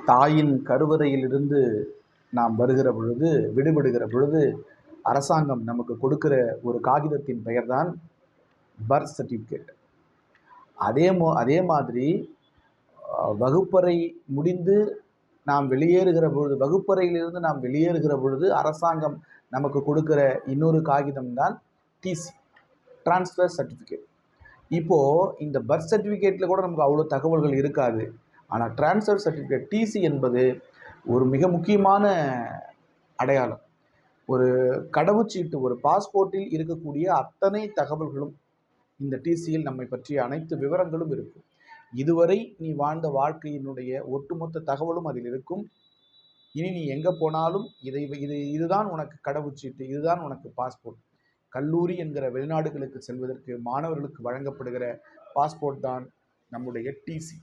தாயின் கருவறையிலிருந்து நாம் வருகிற பொழுது, விடுபடுகிற பொழுது, அரசாங்கம் நமக்கு கொடுக்கிற ஒரு காகிதத்தின் பெயர்தான் பர்த் சர்டிஃபிகேட். அதே மாதிரி வகுப்பறை முடிந்து நாம் வெளியேறுகிற பொழுது, வகுப்பறையிலிருந்து நாம் வெளியேறுகிற பொழுது அரசாங்கம் நமக்கு கொடுக்கிற இன்னொரு காகிதம் தான் டிசி, டிரான்ஸ்ஃபர் சர்டிஃபிகேட். இப்போது இந்த பர்த் சர்டிஃபிகேட்டில் கூட நமக்கு அவ்வளோ தகவல்கள் இருக்காது. ஆனால் டிரான்ஸ்ஃபர் சர்டிஃபிகேட், டிசி என்பது ஒரு மிக முக்கியமான அடையாளம். ஒரு கடவுச்சீட்டு, ஒரு பாஸ்போர்ட்டில் இருக்கக்கூடிய அத்தனை தகவல்களும் இந்த டிசியில் நம்மை பற்றிய அனைத்து விவரங்களும் இருக்கும். இதுவரை நீ வாழ்ந்த வாழ்க்கையினுடைய ஒட்டுமொத்த தகவலும் அதில் இருக்கும். இனி நீ எங்கே போனாலும் இதுதான் உனக்கு கடவுச்சீட்டு, இதுதான் உனக்கு பாஸ்போர்ட். கல்லூரி என்கிற வெளிநாடுகளுக்கு செல்வதற்கு மாணவர்களுக்கு வழங்கப்படுகிற பாஸ்போர்ட் தான் நம்முடைய டிசி.